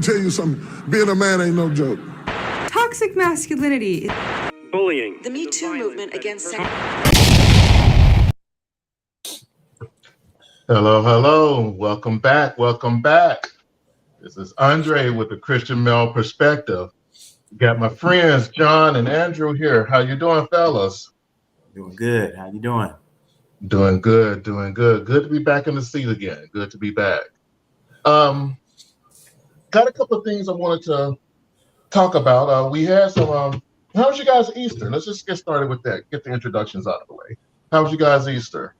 Tell you something, being a man ain't no joke. Toxic masculinity. Bullying. The Me Too movement against sex. Hello. Welcome back. This is Andre with the Christian Male Perspective. Got my friends John and Andrew here. How you doing, fellas? Doing good. How you doing? Doing good. Good to be back in the seat again. Good to be back. Got a couple of things I wanted to talk about. We had some. How was you guys' Easter? Let's just get started with that. Get the introductions out of the way. How was you guys' Easter?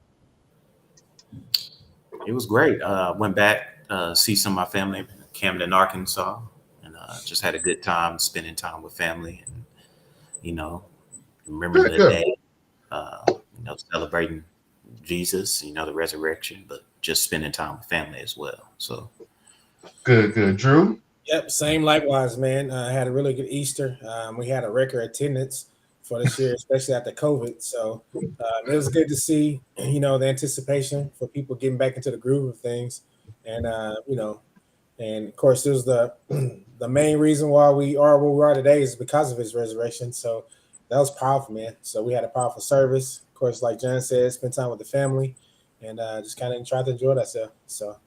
It was great. Went back see some of my family in Camden, Arkansas, and just had a good time spending time with family and remembering the day. Celebrating Jesus, the resurrection, but just spending time with family as well. So good. Drew? Yep, same likewise, man. I had a really good Easter. We had a record attendance for this year, especially after COVID. So it was good to see, the anticipation for people getting back into the groove of things. And, and of course, it was the main reason why we are where we are today is because of his resurrection. So that was powerful, man. So we had a powerful service. Of course, like John said, spend time with the family and just kind of try to enjoy ourselves. So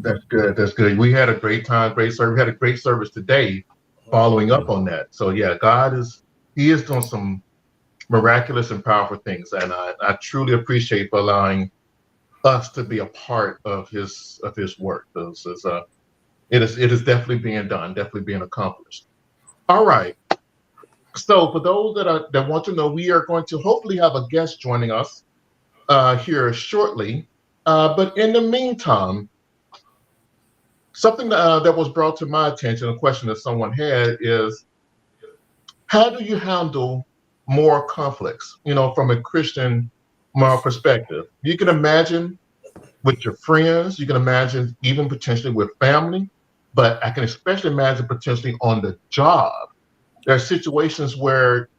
That's good. We had a great time, great service. We had a great service today following up on that. So yeah, He is doing some miraculous and powerful things. And I truly appreciate for allowing us to be a part of his work. It is definitely being done, definitely being accomplished. All right. So for those that want to know, we are going to hopefully have a guest joining us here shortly. But in the meantime, something that was brought to my attention, a question that someone had is, how do you handle moral conflicts, from a Christian moral perspective? You can imagine with your friends, you can imagine even potentially with family, but I can especially imagine potentially on the job. There are situations where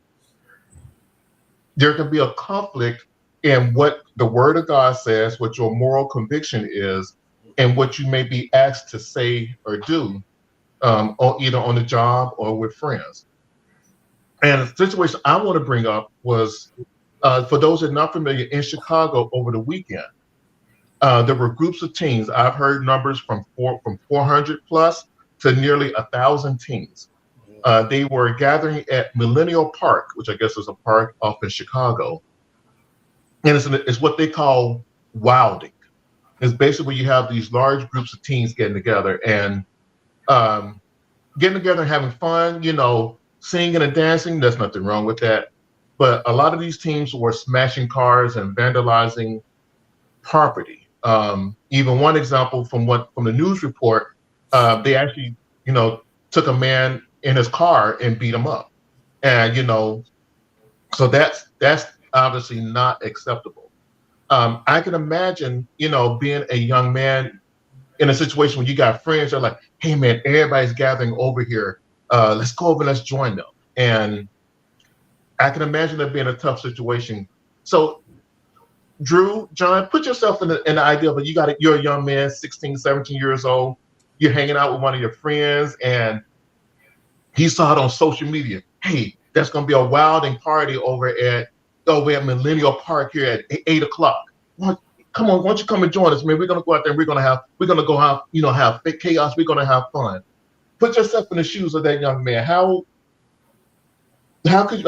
there can be a conflict in what the Word of God says, what your moral conviction is, and what you may be asked to say or do, or either on the job or with friends. And the situation I want to bring up was, for those that are not familiar, in Chicago over the weekend, there were groups of teens. I've heard numbers from 400 plus to nearly 1,000 teens. They were gathering at Millennial Park, which I guess is a park off in Chicago. And it's what they call wilding. It's basically where you have these large groups of teens getting together and having fun, singing and dancing. There's nothing wrong with that. But a lot of these teams were smashing cars and vandalizing property. Even one example from the news report, they actually, took a man in his car and beat him up. And, so that's obviously not acceptable. I can imagine, being a young man in a situation where you got friends that are like, hey man, everybody's gathering over here. Let's go over, let's join them. And I can imagine that being a tough situation. So Drew, John, put yourself in the idea of you're a young man, 16, 17 years old. You're hanging out with one of your friends and he saw it on social media. Hey, there's going to be a wilding party over at Millennial Park here at 8 o'clock. Come on, why don't you come and join us, man? We're going to go out there and we're going to go have, have big chaos. We're going to have fun. Put yourself in the shoes of that young man. How could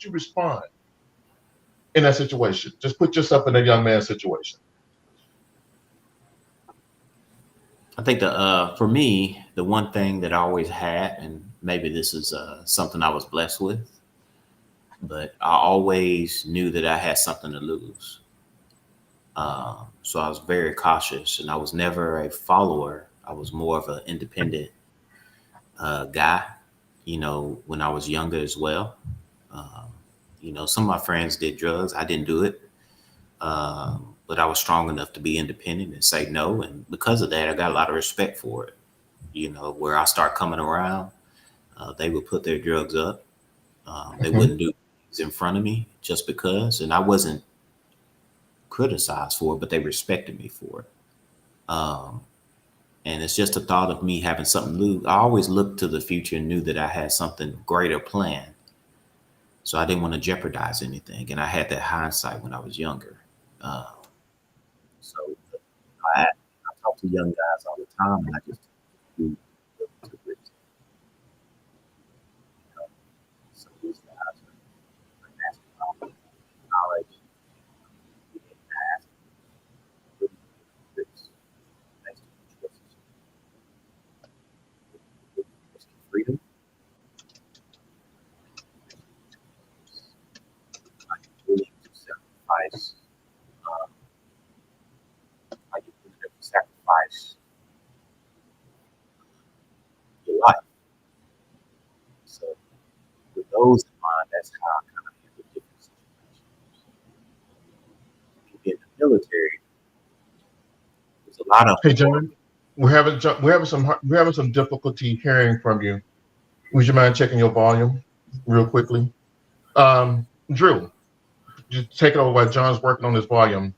you respond in that situation? Just put yourself in that young man's situation. I think for me, the one thing that I always had, and maybe this is something I was blessed with, but I always knew that I had something to lose. So I was very cautious, and I was never a follower. I was more of an independent guy, when I was younger as well. Some of my friends did drugs. I didn't do it. But I was strong enough to be independent and say no. And because of that, I got a lot of respect for it. Where I start coming around, they would put their drugs up. They wouldn't do things in front of me just because. And I wasn't criticized for it, but they respected me for it. And it's just a thought of me having something new. I always looked to the future and knew that I had something greater planned. So I didn't want to jeopardize anything. And I had that hindsight when I was younger. So I talk to young guys all the time, and I just do to the risk. You know, so these guys are asking knowledge, being asked, really risks, makes choices. Risking freedom. Are you willing to sacrifice? Are you willing to sacrifice your life? So, with those in mind, that's how I kind of handle different situations. If you get in the military, there's a lot of Hey, John, we're having some difficulty hearing from you. Would you mind checking your volume real quickly? Drew, just take it over while John's working on his volume.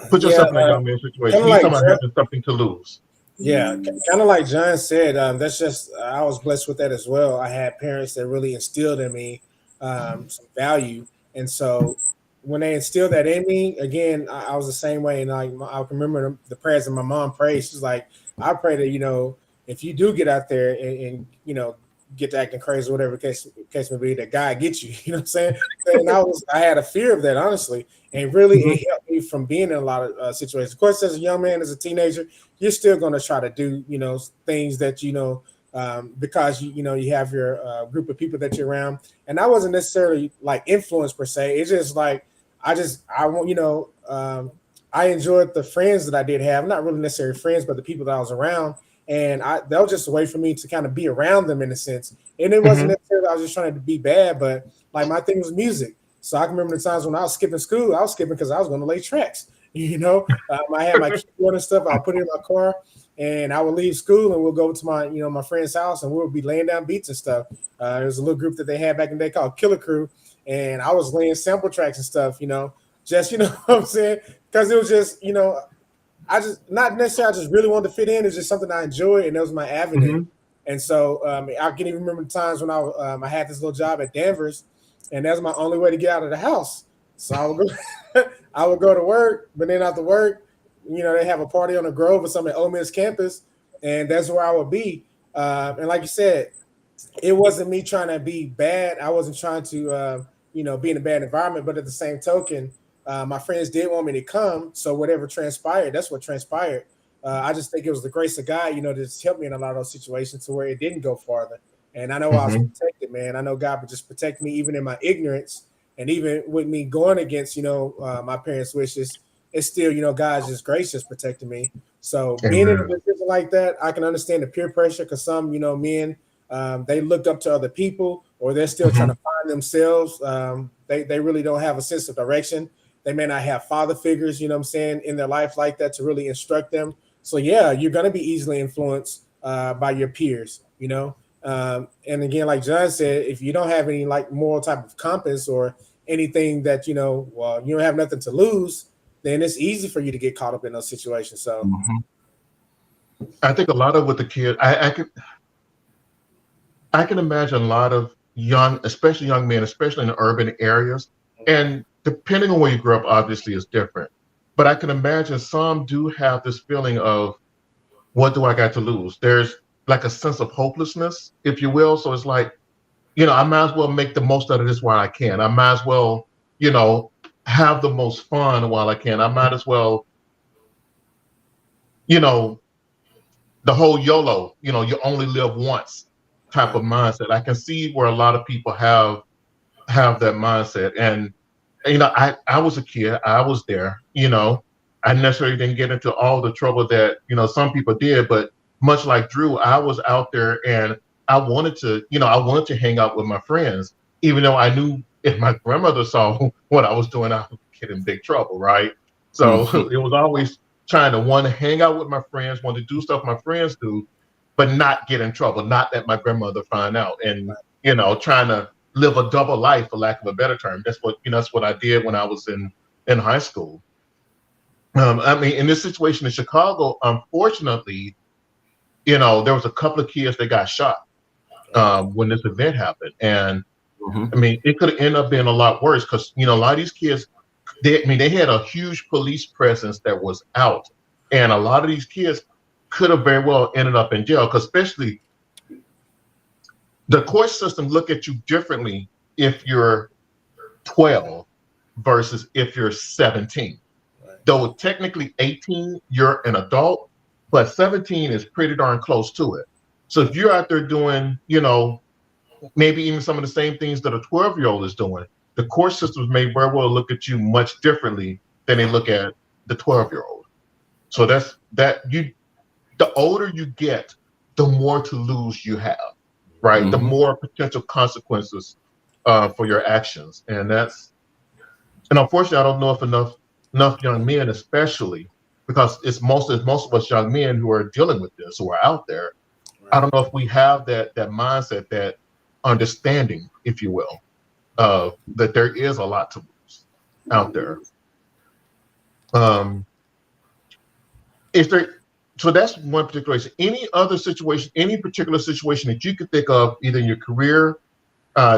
Put yourself in a young man's situation. kinda He's like talking about John- having something to lose. Yeah, kind of like John said, that's just I was blessed with that as well. I had parents that really instilled in me some value, and so when they instilled that in me, again, I was the same way. And like I can remember the prayers that my mom prayed. She's like, I pray that if you do get out there and get to acting crazy, whatever case may be, that God gets you. You know what I'm saying? And I had a fear of that, honestly, and really it helped me from being in a lot of situations. Of course, as a young man, as a teenager, you're still going to try to do things that because you have your group of people that you're around. And I wasn't necessarily like influenced per se. It's just like I enjoyed the friends that I did have, not really necessarily friends, but the people that I was around. And that was just a way for me to kind of be around them in a sense. And it wasn't necessarily I was just trying to be bad, but like my thing was music. So I can remember the times when I was skipping school, I was skipping because I was going to lay tracks. I had my keyboard and stuff. I'll put it in my car, and I would leave school and we'll go to my my friend's house and we'll be laying down beats and stuff. There was a little group that they had back in the day called Killer Crew, and I was laying sample tracks and stuff. Just what I'm saying, because it was just I just not necessarily I just really wanted to fit in. It's just something I enjoyed, and that was my avenue. And so I can even remember the times when I had this little job at Danvers, and that was my only way to get out of the house. So I would go to work, but then after work, they have a party on the Grove or something at Ole Miss campus, and that's where I would be. And like you said, it wasn't me trying to be bad. I wasn't trying to be in a bad environment, but at the same token, my friends did want me to come. So whatever transpired, that's what transpired. I just think it was the grace of God, to just help me in a lot of those situations to where it didn't go farther. And I know I was protected, man. I know God would just protect me even in my ignorance. And even with me going against, my parents' wishes, it's still, God's just gracious protecting me. So being in a position like that, I can understand the peer pressure because some, men, they look up to other people or they're still trying to find themselves. They really don't have a sense of direction. They may not have father figures, in their life like that to really instruct them. So, yeah, you're going to be easily influenced by your peers, and again, like John said, if you don't have any like moral type of compass or anything that, you don't have nothing to lose, then it's easy for you to get caught up in those situations. So I think a lot of with the kid, I can imagine a lot of especially young men, especially in the urban areas, and depending on where you grew up, obviously is different. But I can imagine some do have this feeling of, what do I got to lose? There's like a sense of hopelessness, if you will. So it's like, I might as well make the most out of this while I can. I might as well, have the most fun while I can. I might as well, the whole YOLO, you only live once type of mindset. I can see where a lot of people have that mindset. And I was a kid. I was there. I necessarily didn't get into all the trouble that some people did, but much like Drew, I was out there and I wanted to hang out with my friends, even though I knew if my grandmother saw what I was doing, I would get in big trouble, right? So it was always trying to want to hang out with my friends, want to do stuff my friends do, but not get in trouble, not let my grandmother find out, and trying to live a double life, for lack of a better term. That's what I did when I was in high school. In this situation in Chicago, unfortunately, there was a couple of kids that got shot when this event happened, and I mean, it could end up being a lot worse because a lot of these kids, they had a huge police presence that was out, and a lot of these kids could have very well ended up in jail. Because especially the court system look at you differently if you're 12 versus if you're 17. Though technically 18, you're an adult, but 17 is pretty darn close to it. So if you're out there doing, maybe even some of the same things that a 12-year-old is doing, the court systems may very well look at you much differently than they look at the 12-year-old. So the older you get, the more to lose you have, right? The more potential consequences for your actions. And unfortunately, I don't know if enough young men, especially because it's most of us young men who are dealing with this, who are out there. I don't know if we have that mindset, that understanding, if you will, that there is a lot to lose out there. So that's one particular situation. Any other situation, any particular situation that you could think of, either in your career,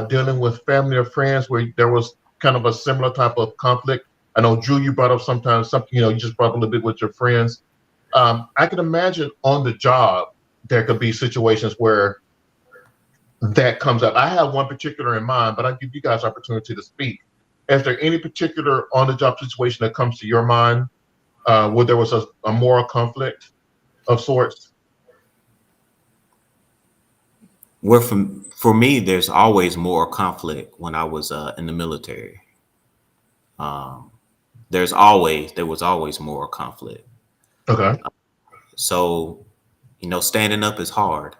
dealing with family or friends, where there was kind of a similar type of conflict? I know, Drew, you brought up sometimes something, you just brought up a little bit with your friends. I can imagine on the job, there could be situations where that comes up. I have one particular in mind, but I'll give you guys opportunity to speak. Is there any particular on-the-job situation that comes to your mind where there was a moral conflict of sorts? Well, for me, there's always moral conflict when I was in the military. There was always moral conflict. Okay. So, standing up is hard,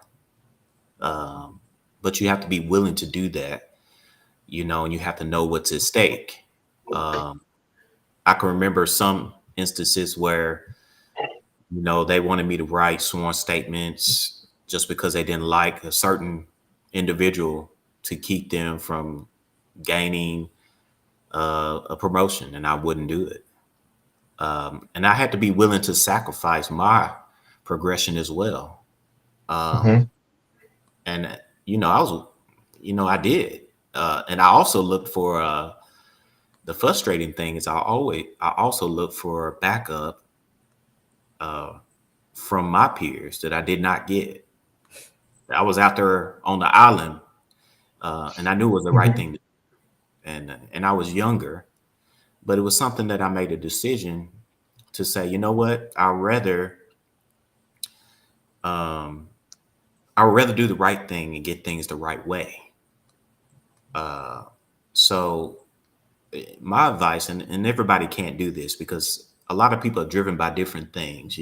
but you have to be willing to do that, and you have to know what's at stake. I can remember some instances where, they wanted me to write sworn statements just because they didn't like a certain individual to keep them from gaining a promotion, and I wouldn't do it. And I had to be willing to sacrifice my progression as well. And I did. And I also looked for the frustrating thing is I also looked for backup from my peers that I did not get. I was out there on the island, and I knew it was the right thing to do. And I was younger, but it was something that I made a decision to say, you know what, I'd rather do the right thing and get things the right way. So my advice, and everybody can't do this because a lot of people are driven by different things,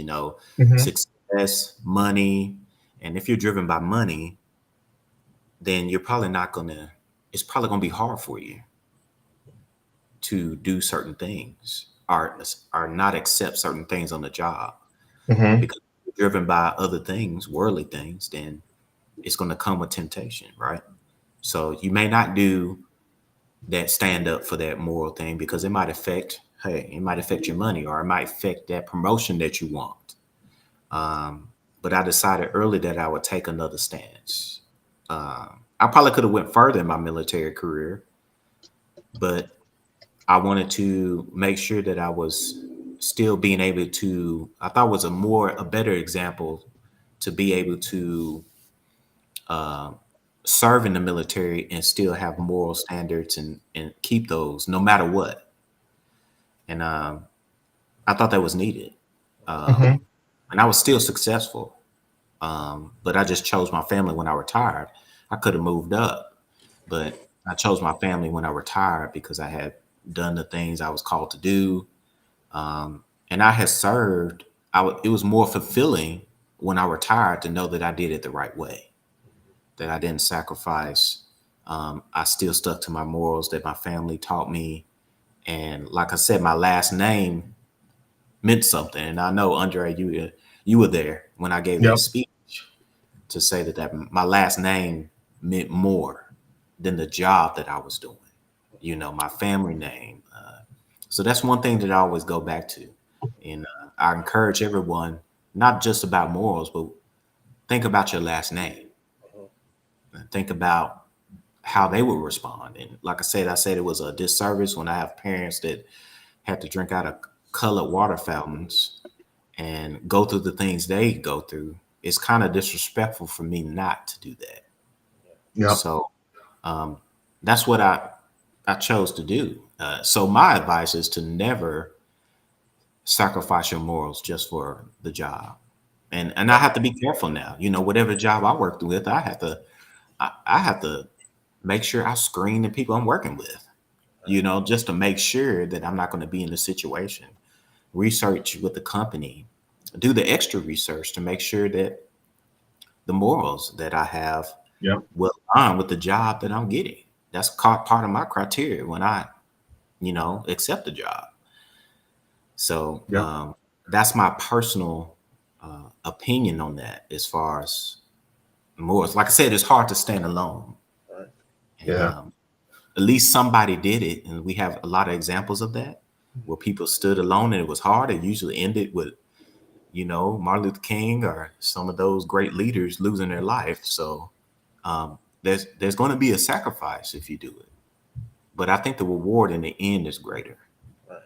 success, money. And if you're driven by money, then it's probably going to be hard for you to do certain things or not accept certain things on the job. Because if you're driven by other things, worldly things, then it's going to come with temptation, right? So you may not do that stand up for that moral thing because it might affect your money, or it might affect that promotion that you want. But I decided early that I would take another stance. I probably could have went further in my military career, but I wanted to make sure that I was still being able to, I thought was a better example to be able to serve in the military and still have moral standards and keep those no matter what. And I thought that was needed. And I was still successful. But I just chose my family when I retired. I could have moved up, but I chose my family when I retired because I had done the things I was called to do. And I had served. It was more fulfilling when I retired to know that I did it the right way, that I didn't sacrifice. I still stuck to my morals that my family taught me. And like I said, my last name meant something. And I know, Andre, you were there when I gave that speech to say that my last name meant more than the job that I was doing, my family name. So that's one thing that I always go back to. And I encourage everyone, not just about morals, but think about your last name. Think about how they would respond. And like I said it was a disservice when I have parents that have to drink out of colored water fountains and go through the things they go through. It's kind of disrespectful for me not to do that. Yep. So that's what I chose to do. So my advice is to never sacrifice your morals just for the job. And I have to be careful now. You know, whatever job I work with, I have to make sure I screen the people I'm working with, you know, just to make sure that I'm not going to be in the situation. Research with the company, do the extra research to make sure that the morals that I have Yep. will align with the job that I'm getting. That's part of my criteria when I, you know, accept the job. So Yep. that's my personal opinion on that as far as morals. Like I said, it's hard to stand alone. Right. And, Yeah. at least somebody did it. And we have a lot of examples of that where people stood alone and it was hard. It usually ended with, you know, Martin Luther King or some of those great leaders losing their life. So there's going to be a sacrifice if you do it. But I think the reward in the end is greater. Right.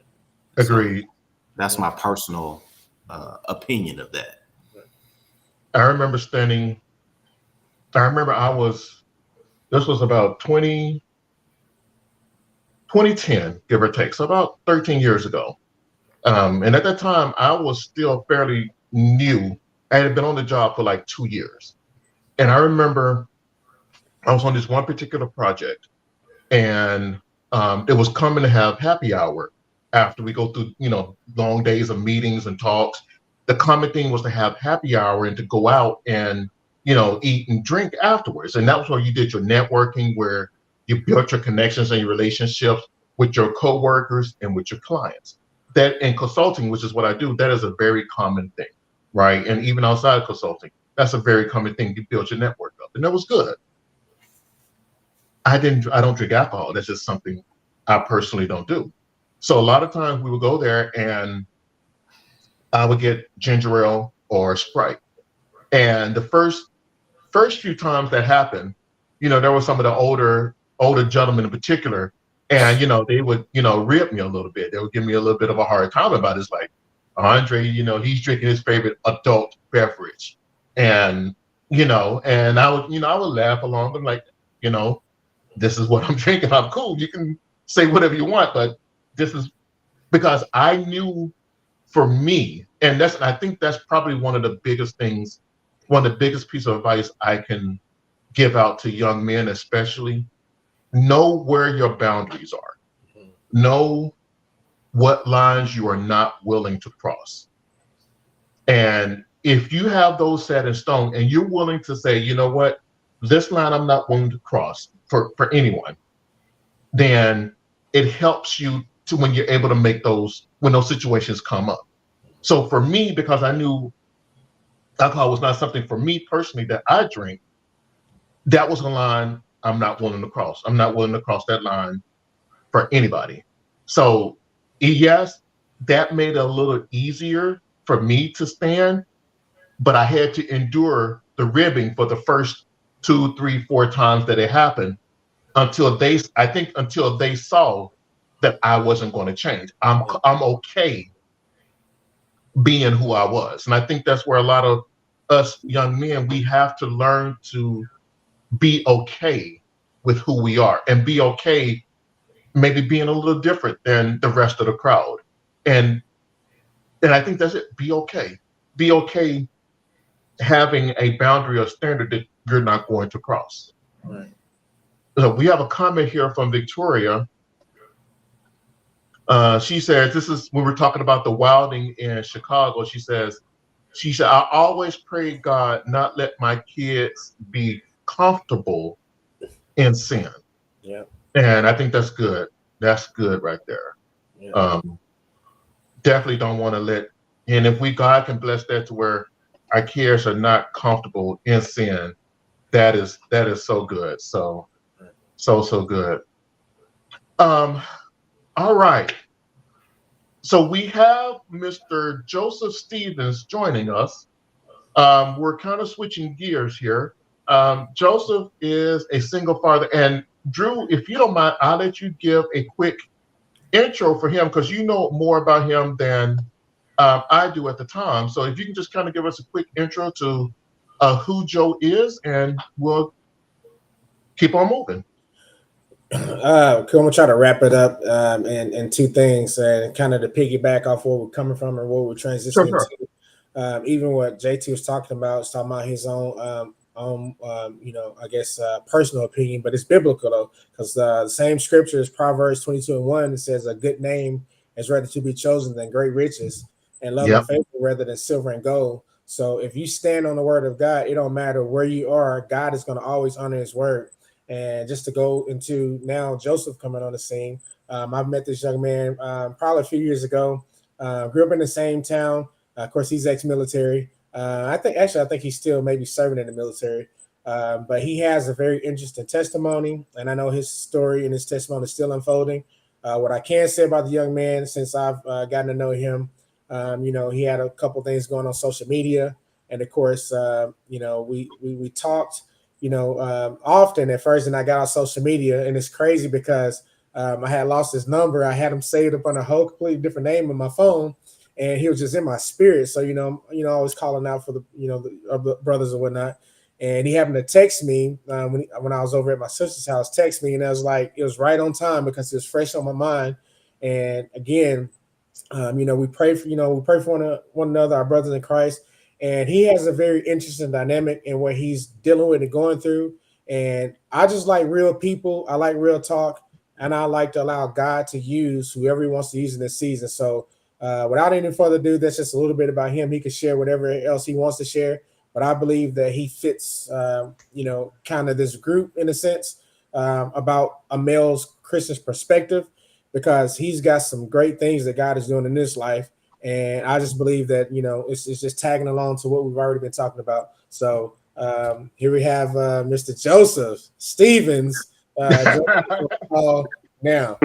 Agreed. So that's my personal opinion of that. I remember this was about 2010, give or take. So about 13 years ago. And at that time, I was still fairly new. I had been on the job for like 2 years. And I remember I was on this one particular project, and it was coming to have happy hour after we go through, you know, long days of meetings and talks. The common thing was to have happy hour and to go out and, you know, eat and drink afterwards. And that was where you did your networking, where you built your connections and your relationships with your coworkers and with your clients. That in consulting, which is what I do, that is a very common thing, right? And even outside of consulting, that's a very common thing. You build your network up, and that was good. I don't drink alcohol. That's just something I personally don't do. So a lot of times we would go there and I would get ginger ale or Sprite. And the first few times that happened, you know, there were some of the older gentlemen in particular, and, you know, they would, you know, rib me a little bit. They would give me a little bit of a hard time about it. It's like, Andre, you know, he's drinking his favorite adult beverage. And, you know, and I would laugh along. I'm like, you know, this is what I'm drinking. I'm cool. You can say whatever you want, but this is because I knew for me, and I think that's probably one of the biggest things, one of the biggest pieces of advice I can give out to young men, especially. Know where your boundaries are. Know what lines you are not willing to cross. And if you have those set in stone and you're willing to say, you know what, this line I'm not willing to cross for anyone, then it helps you to when you're able to make when those situations come up. So for me, because I knew alcohol was not something for me personally that I drink, that was a line I'm not willing to cross. I'm not willing to cross that line for anybody. So yes, that made it a little easier for me to stand, but I had to endure the ribbing for the first 2, 3, 4 times that it happened until they saw that I wasn't going to change. I'm okay being who I was. And I think that's where a lot of us young men, we have to learn to be okay with who we are and be okay maybe being a little different than the rest of the crowd. And I think that's it. Be okay. Be okay having a boundary or standard that you're not going to cross. Right. So we have a comment here from Victoria. She says, we were talking about the wilding in Chicago. She said, I always pray God not let my kids be comfortable in sin. Yeah. And I think that's good. That's good right there. Yeah. Definitely don't want to and if God can bless that to where our kids are not comfortable in sin, that is so good. So good. All right. So we have Mr. Joseph Stevens joining us. we're kind of switching gears here. Joseph is a single father, and Drew, if you don't mind, I'll let you give a quick intro for him because you know more about him than I do at the time. So if you can just kind of give us a quick intro to who Joe is, and we'll keep on moving. I'm gonna try to wrap it up in two things, and kind of to piggyback off where we're coming from and where we're transitioning Sure. to. Even what JT was talking about his own, I guess personal opinion, but it's biblical though, because the same scripture is Proverbs 22:1. It says, "A good name is rather to be chosen than great riches, and love and favor rather than silver and gold." So if you stand on the word of God, it don't matter where you are, God is going to always honor his word. And just to go into now, Joseph coming on the scene. I've met this young man probably a few years ago. Grew up in the same town. Of course, he's ex-military. I think he's still maybe serving in the military. But he has a very interesting testimony, and I know his story and his testimony is still unfolding. What I can say about the young man, since I've gotten to know him, he had a couple things going on social media, and of course, we talked. Often at first, and I got on social media, and it's crazy because I had lost his number. I had him saved up on a whole completely different name on my phone, and he was just in my spirit. So I was calling out for the brothers and whatnot. And he happened to text me when I was over at my sister's house. Text me, and it was right on time because it was fresh on my mind. And again, we pray for one another, our brothers in Christ. And he has a very interesting dynamic in what he's dealing with and going through. And I just like real people. I like real talk. And I like to allow God to use whoever he wants to use in this season. So without any further ado, that's just a little bit about him. He can share whatever else he wants to share. But I believe that he fits, kind of this group in a sense about a male's Christian perspective, because he's got some great things that God is doing in his life. And I just believe that, it's just tagging along to what we've already been talking about. So here we have Mr. Joseph Stevens now.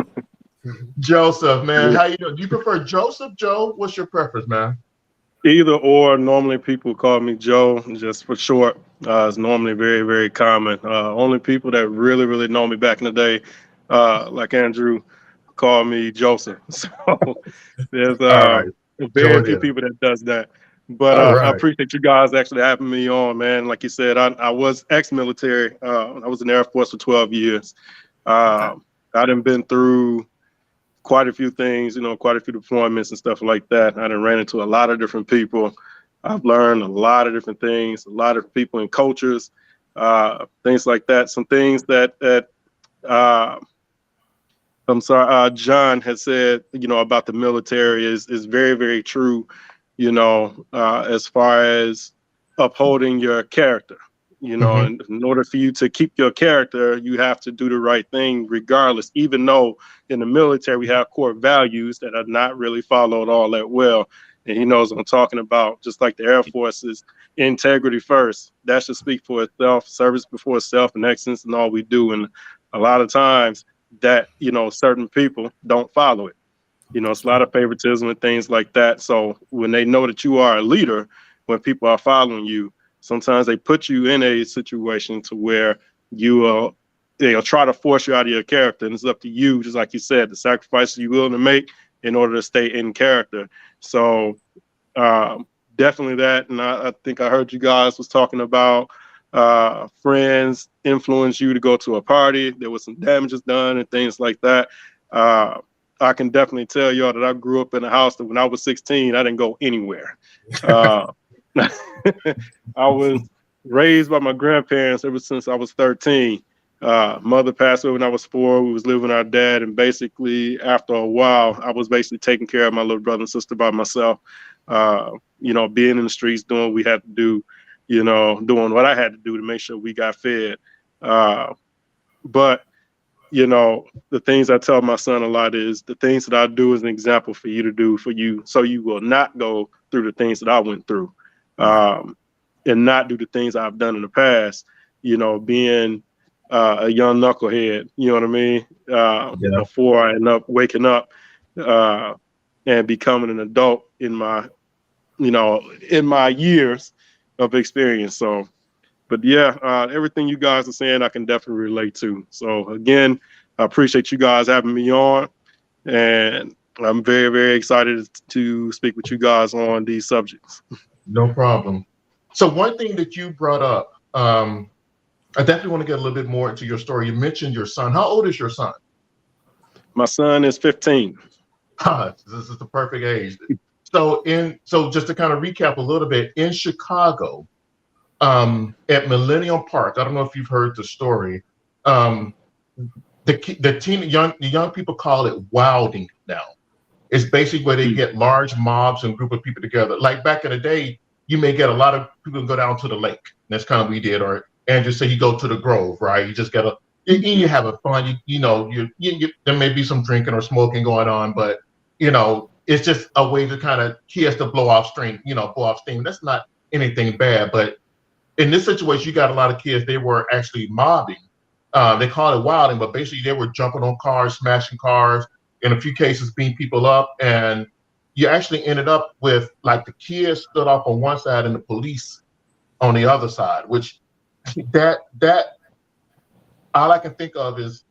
Joseph, man, how you doing? Do you prefer Joseph, Joe? What's your preference, man? Either or. Normally people call me Joe just for short. It's normally very, very common. Only people that really, really know me back in the day, like Andrew, call me Joseph. So there's very few people that does that. But I appreciate you guys actually having me on, man. Like you said, I was ex-military. I was in the Air Force for 12 years. I done been through quite a few things, quite a few deployments and stuff like that. I done ran into a lot of different people. I've learned a lot of different things, a lot of people and cultures, things like that. Some things that John has said, about the military is very, very true, as far as upholding your character. In order for you to keep your character, you have to do the right thing regardless, even though in the military we have core values that are not really followed all that well. And he knows what I'm talking about, just like the Air Force is integrity first. That should speak for itself, service before self, and excellence in all we do. And a lot of times that, certain people don't follow it. It's a lot of favoritism and things like that. So when they know that you are a leader, when people are following you, sometimes they put you in a situation to where they'll try to force you out of your character. And it's up to you, just like you said, the sacrifices you're willing to make in order to stay in character. So definitely that. And I think I heard you guys was talking about friends influence you to go to a party. There was some damages done and things like that. I can definitely tell y'all that I grew up in a house that when I was 16, I didn't go anywhere. I was raised by my grandparents ever since I was 13. Mother passed away when I was 4. We was living with our dad, and basically after a while, I was basically taking care of my little brother and sister by myself. Being in the streets, doing what we had to do, doing what I had to do to make sure we got fed. But the things I tell my son a lot is the things that I do is an example for you to do for you, so you will not go through the things that I went through, and not do the things I've done in the past. Being a young knucklehead, you know what I mean? Before I end up waking up and becoming an adult in my years, of experience. So, but yeah, everything you guys are saying, I can definitely relate to. So again, I appreciate you guys having me on, and I'm very, very excited to speak with you guys on these subjects. No problem. So one thing that you brought up, I definitely want to get a little bit more into your story. You mentioned your son. How old is your son? My son is 15. This is the perfect age. So just to kind of recap a little bit, in Chicago, at Millennium Park, I don't know if you've heard the story. The young people call it wilding now. It's basically where they get large mobs and group of people together. Like back in the day, you may get a lot of people go down to the lake. That's kind of what we did. Or Andrew said you go to the Grove, right? You just gotta you have a fun. You there may be some drinking or smoking going on, but it's just a way to kind of kids to blow off steam. Blow off steam. That's not anything bad, but in this situation, you got a lot of kids. They were actually mobbing. They call it wilding, but basically they were jumping on cars, smashing cars. In a few cases, beating people up, and you actually ended up with like the kids stood up on one side and the police on the other side. Which that all I can think of is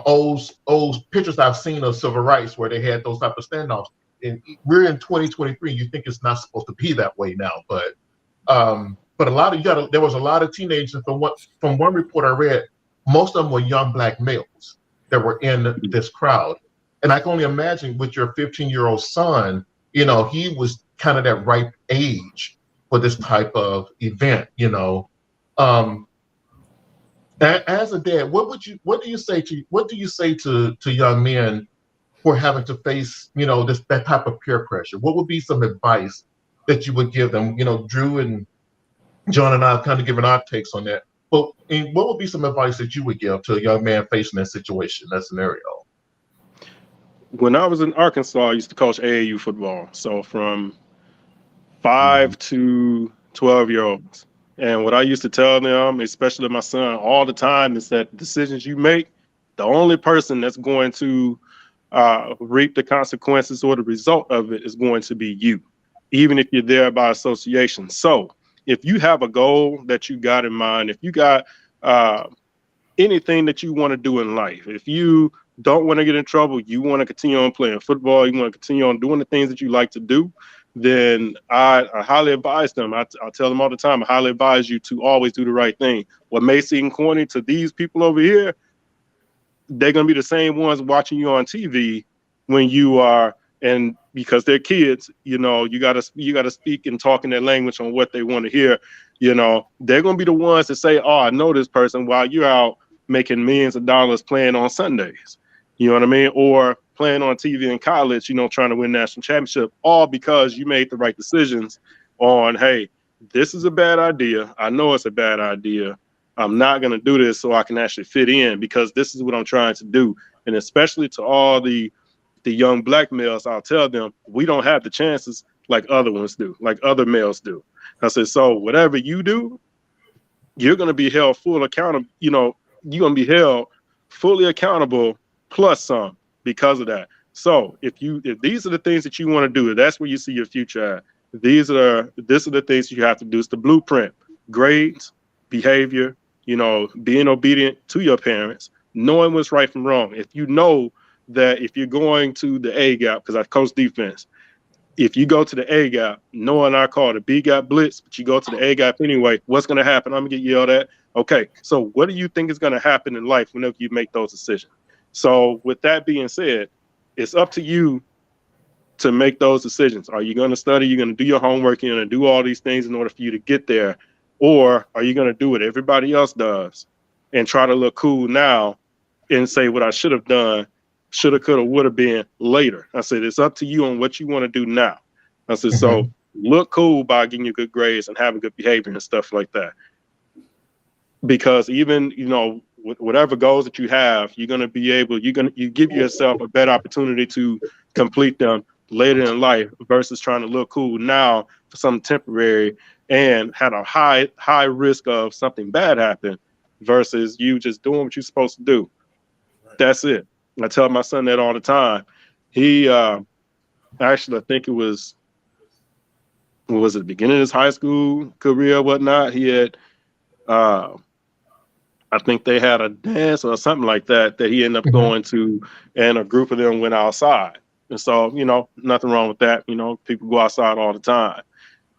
old pictures I've seen of civil rights where they had those type of standoffs. And we're in 2023. You think it's not supposed to be that way now, but a lot of there was a lot of teenagers. From one report I read, most of them were young black males that were in this crowd. And I can only imagine with your 15-year-old son, he was kind of that ripe age for this type of event. As a dad, what do you say to young men who are having to face that type of peer pressure? What would be some advice that you would give them? Drew and John and I have kind of given our takes on that. But what would be some advice that you would give to a young man facing that situation, that scenario? When I was in Arkansas, I used to coach AAU football. So from 5 to 12-year-olds. And what I used to tell them, especially my son, all the time, is that decisions you make, the only person that's going to reap the consequences or the result of it is going to be you, even if you're there by association. So if you have a goal that you got in mind, if you got anything that you want to do in life, if you don't want to get in trouble, you want to continue on playing football, you want to continue on doing the things that you like to do, then I highly advise them. I tell them all the time, I highly advise you to always do the right thing. What may seem corny to these people over here, they're going to be the same ones watching you on TV when you are, and because they're kids, you got to speak and talk in their language on what they want to hear. They're going to be the ones that say, oh, I know this person, while you're out making millions of dollars playing on Sundays. You know what I mean? Or playing on TV in college, trying to win national championship, all because you made the right decisions on, hey, this is a bad idea. I know it's a bad idea. I'm not going to do this so I can actually fit in because this is what I'm trying to do. And especially to all the young black males, I'll tell them, we don't have the chances like other ones do, like other males do. I said, so whatever you do, you're going to be held full accountable. You're going to be held fully accountable plus some because of that. So if these are the things that you want to do, that's where you see your future at. These are the things you have to do. It's the blueprint: grades, behavior, being obedient to your parents, knowing what's right from wrong. If you know that if you're going to the A gap, because I coach defense, if you go to the A gap, knowing I call the B gap blitz, but you go to the A gap anyway, what's going to happen? I'm going to get yelled at. Okay, so what do you think is going to happen in life whenever you make those decisions? So with that being said, it's up to you to make those decisions. Are you going to study? You're going to do your homework. You're going to do all these things in order for you to get there. Or are you going to do what everybody else does and try to look cool now and say what I should have done, shoulda, coulda, would have been later? I said, it's up to you on what you want to do now. I said, so look cool by getting your good grades and having good behavior and stuff like that. Because even, whatever goals that you have, you're going to be able, you give yourself a better opportunity to complete them later in life versus trying to look cool now for something temporary and had a high risk of something bad happen versus you just doing what you're supposed to do. Right. That's it. I tell my son that all the time. He actually, I think it was what was it, beginning of his high school career, or whatnot. He had, I think they had a dance or something like that he ended up going to, and a group of them went outside. And so, nothing wrong with that. People go outside all the time.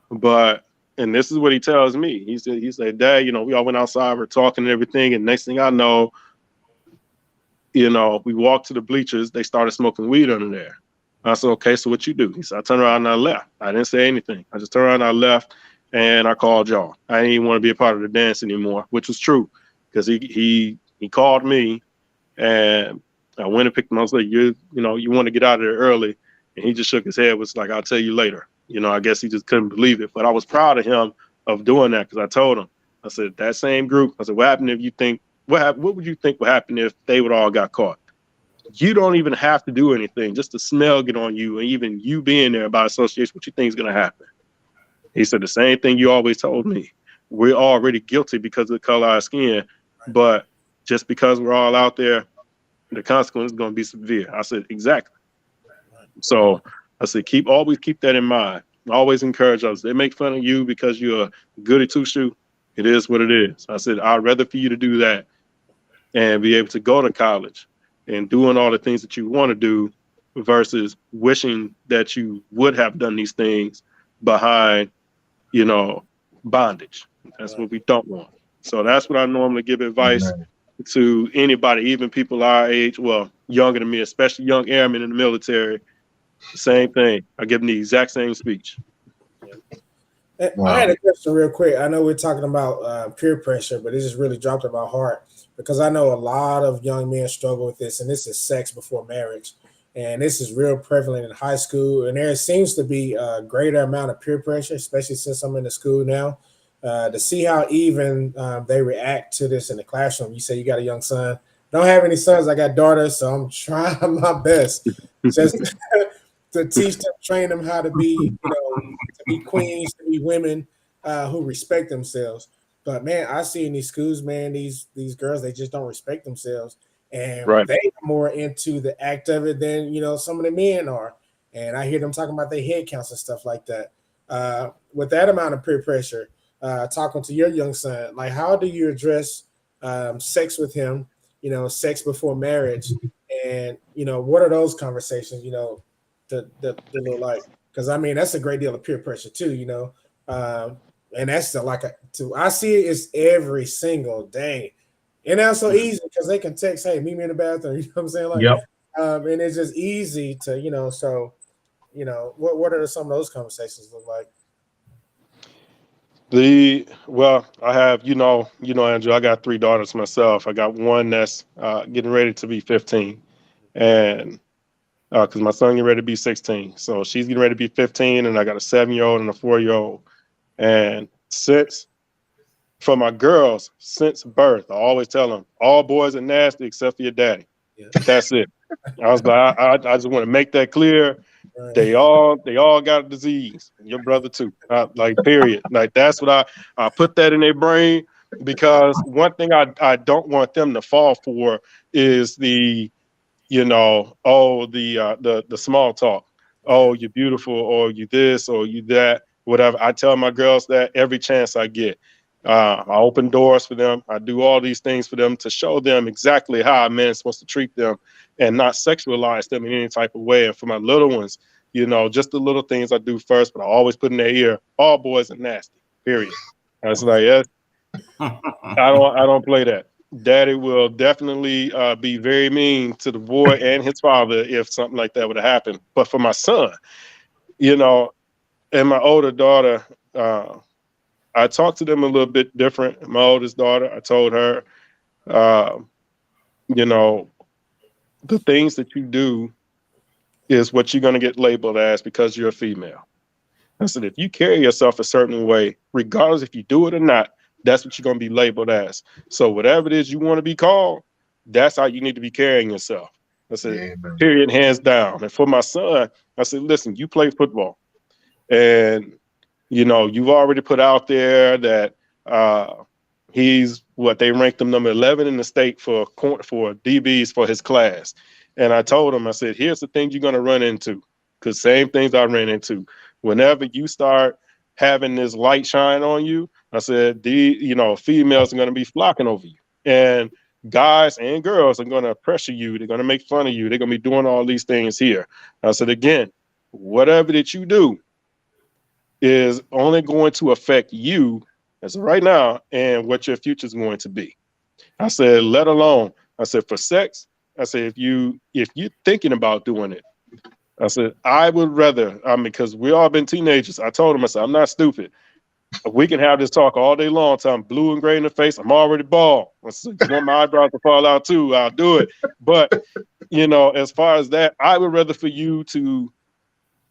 But, and this is what he tells me. He said, Dad, we all went outside, we're talking and everything. And next thing I know, we walked to the bleachers, they started smoking weed under there. I said, okay, so what you do? He said, I turned around and I left. I didn't say anything. I just turned around and I left, and I called y'all. I didn't even want to be a part of the dance anymore, which was true, because he called me, and I went and picked him up. I was like, you want to get out of there early. And he just shook his head, was like, I'll tell you later. I guess he just couldn't believe it. But I was proud of him of doing that, because I told him, I said, that same group, I said, what happened if you think, what would you think would happen if they would all got caught? You don't even have to do anything. Just the smell get on you, and even you being there by association, what you think is going to happen? He said the same thing you always told me. We're already guilty because of the color of our skin, but just because we're all out there, the consequence is going to be severe. I said, exactly. So I said, always keep that in mind. Always encourage others. They make fun of you because you're a goody two-shoe. It is what it is. I said, I'd rather for you to do that and be able to go to college and doing all the things that you want to do versus wishing that you would have done these things behind, bondage. That's what we don't want. So that's what I normally give advice to anybody, even people our age, well, younger than me, especially young airmen in the military. Same thing. I give them the exact same speech. I had a question real quick. I know we're talking about peer pressure, but it just really dropped in my heart, because I know a lot of young men struggle with this, and this is sex before marriage. And this is real prevalent in high school. And there seems to be a greater amount of peer pressure, especially since I'm in the school now, to see how even they react to this in the classroom. You say you got a young son. I don't have any sons. I got daughters, so I'm trying my best just to teach them, train them how to be, to be queens, to be women who respect themselves. But man, I see in these schools, man, these girls, they just don't respect themselves, and they are more into the act of it than some of the men are. And I hear them talking about their head counts and stuff like that. With that amount of peer pressure, talking to your young son, like, how do you address sex with him? Sex before marriage, and what are those conversations? The little, like, because I mean that's a great deal of peer pressure too, and that's I see it is every single day, and that's so easy because they can text, "Hey, meet me in the bathroom." You know what I'm saying? Like, and it's just easy to, so, what are some of those conversations look like? I have, Andrew, I got 3 daughters myself. I got one that's getting ready to be 15, and because my son getting ready to be 16. So she's getting ready to be 15, and I got a 7-year-old and a 4-year-old. And for my girls, since birth, I always tell them, all boys are nasty except for your daddy. Yeah. That's it. I was like, I just want to make that clear. Right. They all got a disease. Your brother too. Like, period. Like, that's what I put that in their brain, because one thing I don't want them to fall for is the the small talk. Oh, you're beautiful, or you this, or you that, whatever. I tell my girls that every chance I get. I open doors for them. I do all these things for them to show them exactly how a man is supposed to treat them and not sexualize them in any type of way. And for my little ones, just the little things I do first, but I always put in their ear, all boys are nasty, period. I was like, yes, I don't play that. Daddy will definitely be very mean to the boy and his father if something like that would have happened. But for my son, and my older daughter, I talked to them a little bit different. My oldest daughter, I told her, the things that you do is what you're going to get labeled as because you're a female. I said, if you carry yourself a certain way, regardless if you do it or not, that's what you're going to be labeled as. So whatever it is you want to be called, that's how you need to be carrying yourself. I said, period, hands down. And for my son, I said, listen, you play football. And, you've already put out there that he's they ranked him number 11 in the state for DBs for his class. And I told him, I said, here's the thing you're going to run into, because same things I ran into. Whenever you start having this light shine on you, I said, females are going to be flocking over you. And guys and girls are going to pressure you. They're going to make fun of you. They're going to be doing all these things here. I said, again, whatever that you do is only going to affect you as of right now and what your future is going to be. I said, let alone, I said, for sex, I said, if you're thinking about doing it, I said, I would rather, because we all been teenagers. I told him, I said, I'm not stupid. We can have this talk all day long. Till I'm blue and gray in the face. I'm already bald. I said, you want my eyebrows to fall out too? I'll do it. But, as far as that, I would rather for you to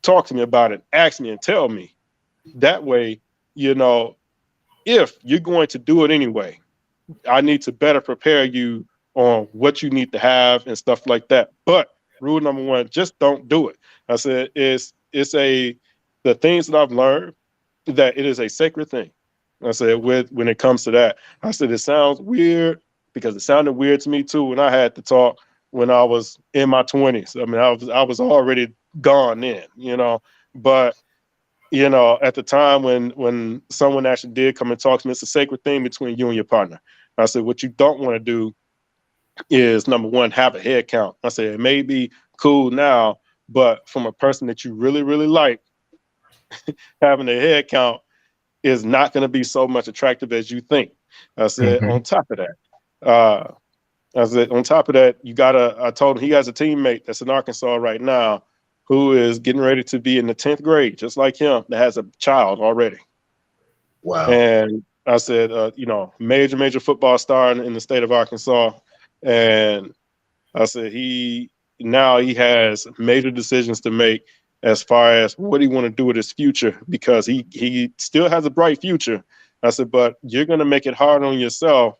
talk to me about it, ask me and tell me. That way, if you're going to do it anyway, I need to better prepare you on what you need to have and stuff like that. But rule number one, just don't do it. I said, the things that I've learned, that it is a sacred thing. I said, when it comes to that, I said, it sounds weird because it sounded weird to me too when I had to talk when I was in my 20s. I mean, I was already gone then, but at the time when someone actually did come and talk to me, it's a sacred thing between you and your partner. I said, what you don't want to do is, number one, have a head count. I said, it may be cool now, but from a person that you really, really like, having a head count is not going to be so much attractive as you think. I said, on top of that, I told him he has a teammate that's in Arkansas right now who is getting ready to be in the 10th grade, just like him, that has a child already. Wow. And I said, major football star in the state of Arkansas. And I said, he has major decisions to make as far as what he want to do with his future, because he still has a bright future. I said, but you're going to make it hard on yourself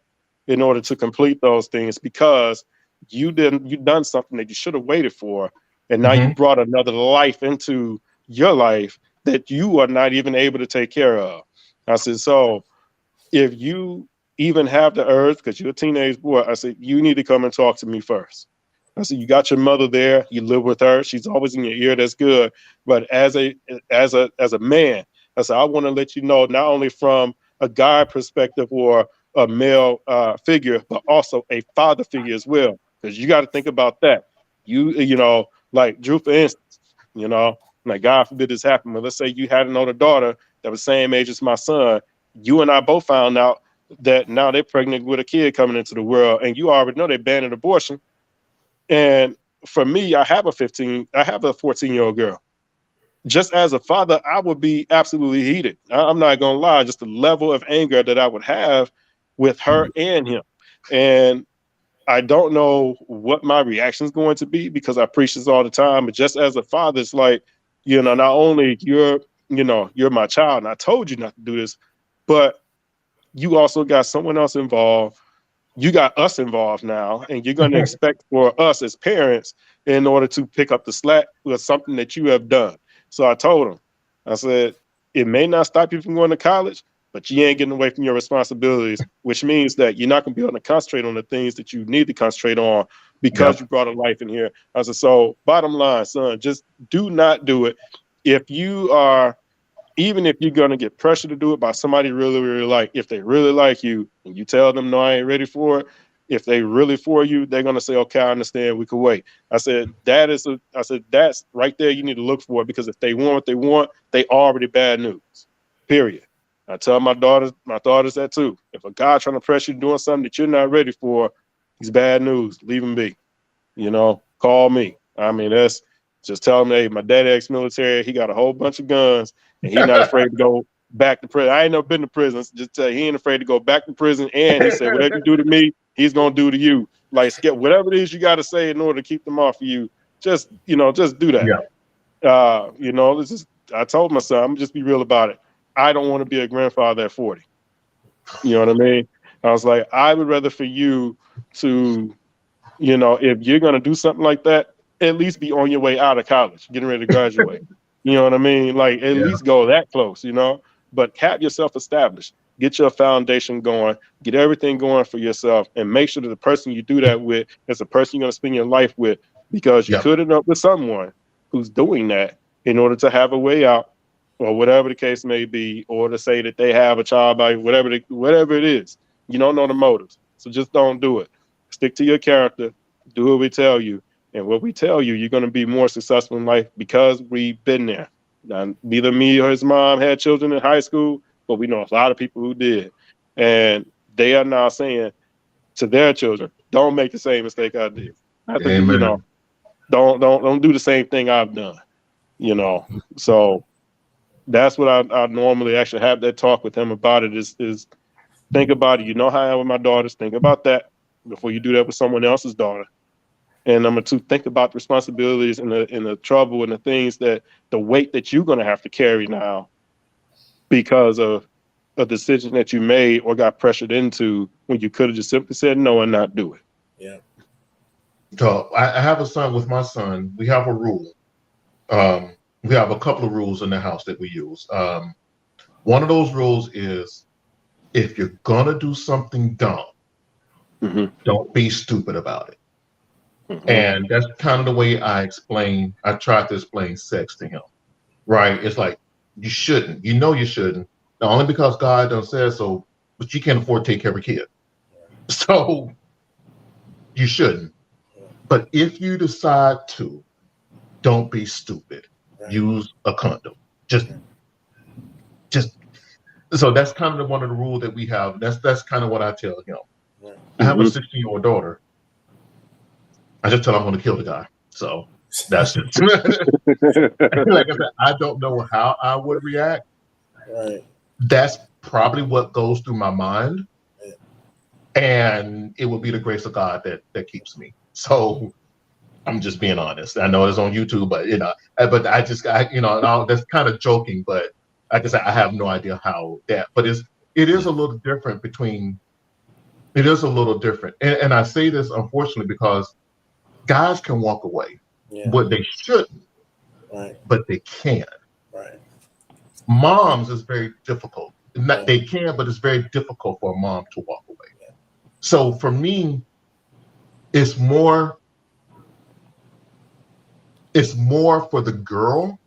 in order to complete those things, because you done something that you should have waited for. And now you brought another life into your life that you are not even able to take care of. I said, so if you even have the urge, because you're a teenage boy, I said, you need to come and talk to me first. I said, you got your mother there. You live with her. She's always in your ear. That's good. But as a man, I said, I want to let you know, not only from a guy perspective or a male figure, but also a father figure as well. Because you got to think about that. Like Drew, for instance, like God forbid this happened, but let's say you had another daughter that was the same age as my son. You and I both found out that now they're pregnant with a kid coming into the world, and you already know they banned abortion. And for me, I have a 14-year-old girl. Just as a father, I would be absolutely heated. I'm not going to lie, just the level of anger that I would have with her and him. And I don't know what my reaction is going to be, because I preach this all the time. But just as a father, it's like, not only you're my child and I told you not to do this, but you also got someone else involved. You got us involved now, and you're going to expect for us as parents in order to pick up the slack with something that you have done. So I told him, I said, it may not stop you from going to college, but you ain't getting away from your responsibilities, which means that you're not going to be able to concentrate on the things that you need to concentrate on because you brought a life in here. I said, so bottom line, son, just do not do it. Even if you're going to get pressure to do it by somebody really, really if they really like you and you tell them, no, I ain't ready for it. If they really for you, they're going to say, okay, I understand. We could wait. I said, that's right there. You need to look for it, because if they want what they want, they already bad news, period. I tell my daughters that too. If a guy trying to pressure you doing something that you're not ready for, he's bad news. Leave him be. Call me. I mean, that's just tell him, hey, my dad ex-military, he got a whole bunch of guns and he's not afraid to go back to prison. I ain't never been to prison. Just tell you, he ain't afraid to go back to prison. And he said, whatever you do to me, he's going to do to you. Like, get whatever it is you got to say in order to keep them off of you. Just do that. Yeah. I told my son, I'm just be real about it. I don't want to be a grandfather at 40. You know what I mean? I was like, I would rather for you to, if you're going to do something like that, at least be on your way out of college, getting ready to graduate. You know what I mean? Like, at least go that close, but have yourself established, get your foundation going, get everything going for yourself, and make sure that the person you do that with is the person you're going to spend your life with, because you could end up with someone who's doing that in order to have a way out, or whatever the case may be, or to say that they have a child by whatever it is. You don't know the motives, so just don't do it. Stick to your character. Do what we tell you, and what we tell you, you're going to be more successful in life because we've been there. Now, neither me or his mom had children in high school, but we know a lot of people who did, and they are now saying to their children, "Don't make the same mistake I did. You know, don't do the same thing I've done." You know, so that's what I normally actually have that talk with him about. It is think about it. You know how I am with my daughters. Think about that before you do that with someone else's daughter. And number two, think about the responsibilities and the trouble and the things the weight that you're going to have to carry now because of a decision that you made or got pressured into when you could have just simply said no and not do it. Yeah. So I have a son. With my son, we have a rule. We have a couple of rules in the house that we use. One of those rules is if you're going to do something dumb, don't be stupid about it. And that's kind of the way I try to explain sex to him, right? It's like, you shouldn't, you shouldn't, not only because God done said so, but you can't afford to take care of a kid. So you shouldn't. But if you decide to, don't be stupid. Use a condom. Just, so that's kind of one of the rules that we have. That's kind of what I tell him. I have a 16-year-old daughter. I just tell her I'm going to kill the guy. So that's just like I said, I don't know how I would react. Right. That's probably what goes through my mind. And it would be the grace of God that keeps me. So I'm just being honest. I know it's on YouTube, but but that's kind of joking, but like I said, I have no idea how that, but it is a little different And I say this unfortunately because guys can walk away, but they shouldn't, but they can. Right. Moms is very difficult. They can, but it's very difficult for a mom to walk away. Yeah. So for me, it's more for the girl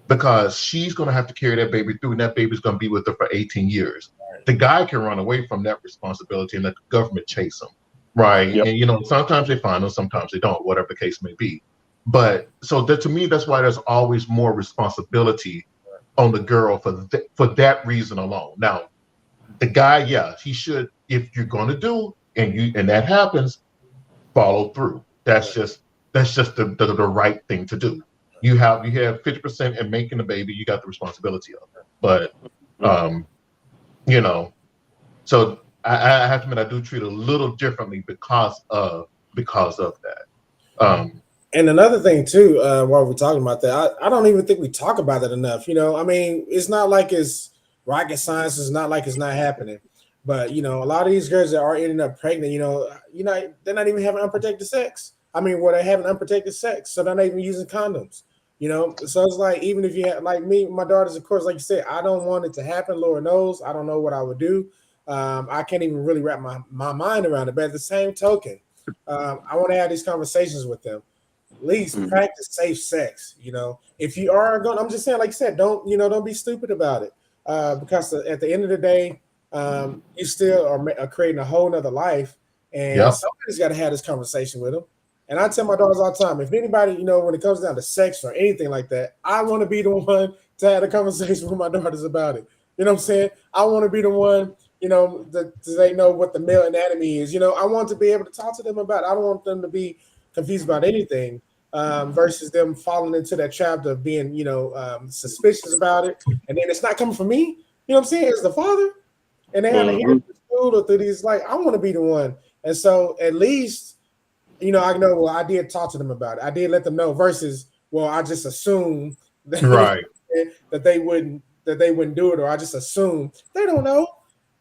because she's going to have to carry that baby through, and that baby's going to be with her for 18 years. Right. The guy can run away from that responsibility and let the government chase him. Right. Yep. And, sometimes they find them, sometimes they don't, whatever the case may be. But so to me, that's why there's always more responsibility on the girl for that reason alone. Now, the guy, he should, if you're going to do and that happens, follow through. That's just the right thing to do. You have 50% in making the baby, you got the responsibility of it. But so I have to admit I do treat it a little differently because of that. And another thing too, while we're talking about that, I don't even think we talk about that enough. I mean, it's not like it's rocket science. It's not like it's not happening. But a lot of these girls that are ending up pregnant, they're not even having unprotected sex. I mean, they're having unprotected sex, so they're not even using condoms. So it's like, even if you have, like me, my daughters, of course, like you said, I don't want it to happen. Lord knows, I don't know what I would do. I can't even really wrap my mind around it. But at the same token, I want to have these conversations with them. At least practice safe sex. If you are going, I'm just saying, like you said, don't be stupid about it. Because at the end of the day, you still are creating a whole nother life, and somebody's got to have this conversation with them. And I tell my daughters all the time, if anybody, when it comes down to sex or anything like that, I want to be the one to have a conversation with my daughters about it. You know what I'm saying? I want to be the one, that they know what the male anatomy is. I want to be able to talk to them about it. I don't want them to be confused about anything versus them falling into that trap of being, suspicious about it. And then it's not coming from me. You know what I'm saying? As the father. And they have to hear it through school or through these, like, I want to be the one. And so at least, I know, well, I did talk to them about it. I did let them know versus, well, I just assumed that, that they wouldn't do it, or I just assume they don't know,